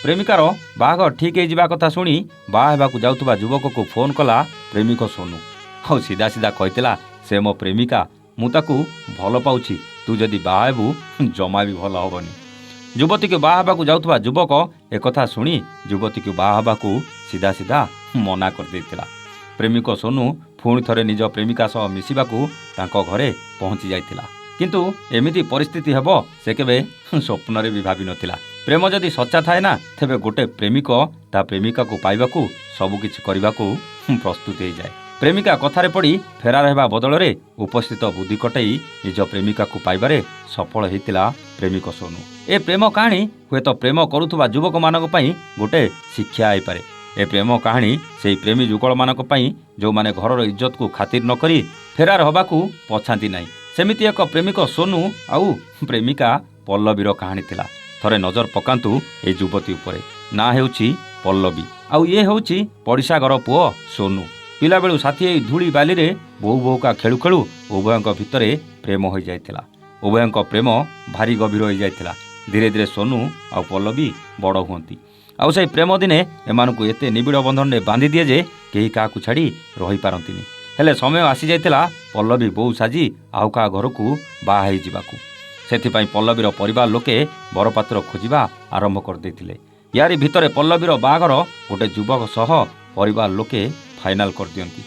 प्रेमिकार बाहाघर ठीक हो कथा शुणी बाहा जाउथुबा युवक को फोन कला प्रेमिक सोनू। आउ सीधा सीधा कहला से मो प्रेमिका मुझे भल पाऊँ तू जदि बाहबू जमा भी भल हेनी। युवती को बाहा जाउथुबा युवक एक शुणी युवती को बाहा सीधा सीधा मना कर देथिला। प्रेमिक सोनू पुणी थरे निज प्रेमिका सह मिसिबाकू तांको घरे पहुंची जाइथिला। किंतु एमिति परिस्थिति हेबो से केबे स्वप्न भी भाभी नथिला। प्रेम जदि सच्चा थाए ना तेबे गोटे प्रेमिक ता प्रेमिका को पाइबाकू सबकिछि करिबाकू प्रस्तुत हो जाए। प्रेमिका कथारे पड़ी फेरार हेबा बदल रे उपस्थित बुद्धि कटई निज प्रेमिका को पाइबारे सफल होइतिला प्रेमिक सोनू। ए प्रेम कहानी हुए तो प्रेम करुथुबा युवक मानक पई गोटे शिक्षा आइ पारे। ए प्रेम कहानी से प्रेमी जुगल मानक पई जो माने घरर इज्जत को खातिर न करी फेरार हबाकू पछांती नाही। सेमिति एक प्रेमिक सोनू आउ प्रेमिका पल्लवीर कहानी थिला। थरे नजर पकांतु ए युवती उपरे ना हेउची पल्लवी आउ ये हेउची पड़िशा घर पुओ सोनू। पिला बेलू साथी धूली बाली रे बहु बहुका खेलु खेलु उभयंक भितरे प्रेम हो जाइथिला। उभयंक प्रेम भारी गभीर हो जाइथिला। धीरे धीरे सोनू आउ पल्लवी बड़ हुअंती। आउ से प्रेम दिने एमानकू एते निबिड़ बंधन में बांधि दिए जे केही काहाकू छाड़ी रही पारंतिनी। हेले समय आसी जाइथिला पल्लवी बहु साजी आउ का घर को बाहा हो जिबाकू। सेथिपाई पल्लवीर परिवार लोके बरपात्र खोजिबा आरंभ कर देथिले। यारी भितरे पल्लवीर बाहाघर गोटे युवक सह परिवार लोके फाइनाल कर दियंती।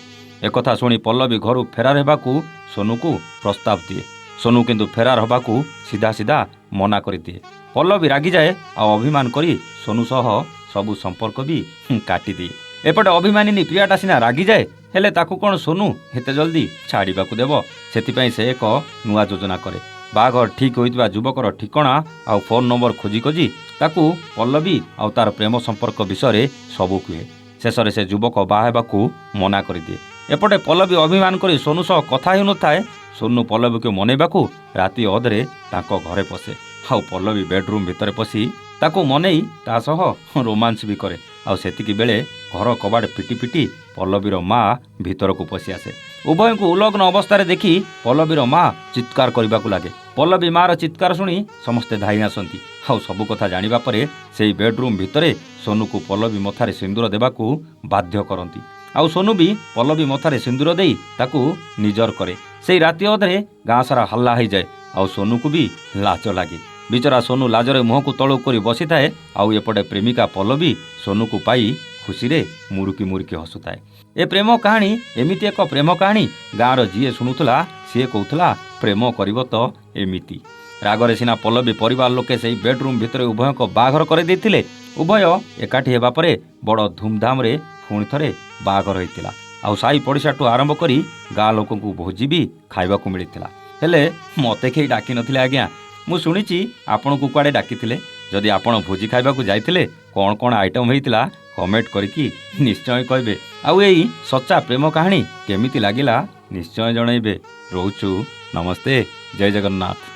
एकथा शुणी पल्लवी घर फेरार हेबाकू सोनू को प्रस्ताव दिए। सोनू किंतु फेरार हबाकू सीधा सीधा मना कर दिए। पल्लवी रागी जाए आ अभिमान करी सोनू सह सबु संपर्क भी काटी दिए। एपटे अभिमानिनी प्रियाटा सिना रागी जाए हेले ताकू कौन सोनू हेते जल्दी छाड़ीबाकू देव। सेथिपाई से एक नुआ योजना करे। बाहाघर ठीक होइतबा युवकर ठिकाना आउ फोन नंबर खोजी खोजी ताकू पल्लवी आउ तार प्रेम संपर्क विषय सबू कहे। शेषरे से युवक बाहा हेबाकू मना कर दिए। एपटे पल्लवी अभिमान करी सोनू सह कथा हेउ नथाए। सोनू पल्लवी को मनैबाकू राति अधरे ताको घरे पसे। आउ पल्लवी बेडरूम भितर पसी ताकू मनई ता सह रोमांस भी करे। आउ सेतिकी बेले घर कबाड़ पिटी पिटी पल्लवीर माँ भीतर को पशि आसे। उभय को उलग्न अवस्था देखी पल्लवीर माँ चित्कार करने लगे। पल्लवी मार चित्कार शुणी समस्ते धाई आसती। आउ सबु कथा जानिबा परे सेई बेडरूम भितरे सोनू को पल्लवी मथारे सिंदूर देबाकू बाध्य करती। आउ सोनू भी पल्लवी मथारे सिंदूर देई ताकू निजर करे। सेई राति अधरे गाँ सारा हल्ला हो जाए। आउ सोनू को भी लाज लगे। बिचरा सोनू लाजरे मुह को तलू कर बसी थाए। आउ एपटे प्रेमिका पल्लवी सोनू को पाई खुशी रे मुरुकी मुरुकी हसुताए। ए प्रेम कहानी एमिति एक प्रेम कहानी गाँर जीए शुणुला सी कहूला प्रेम करिब तो एमिति। रागरे सिना पल्लवी परिवार लोके से बेडरूम भितर उभय को बाहाघर कर देथिले। उभय एकाठी हेबा परे बड़ धूमधाम रे पुणी थरे बाहाघर होइतिला। आउ साई पड़िशाठू आरंभ करी गाँ लोक भोजी भी खाइबाकू मिलिथिला। हेले मते केही डाकी नथिले आज्ञा। मु शुणिची आपण को कुआडे डाकिथिले। जदि आपण भोजी खाइबाकू जाइथिले कौन कौन आइटम होइतिला कमेंट करके निश्चय कहबे। आउ एई सच्चा प्रेम कहानी केमिति लागिला निश्चय जणाइबे। रोचु नमस्ते। जय जगन्नाथ।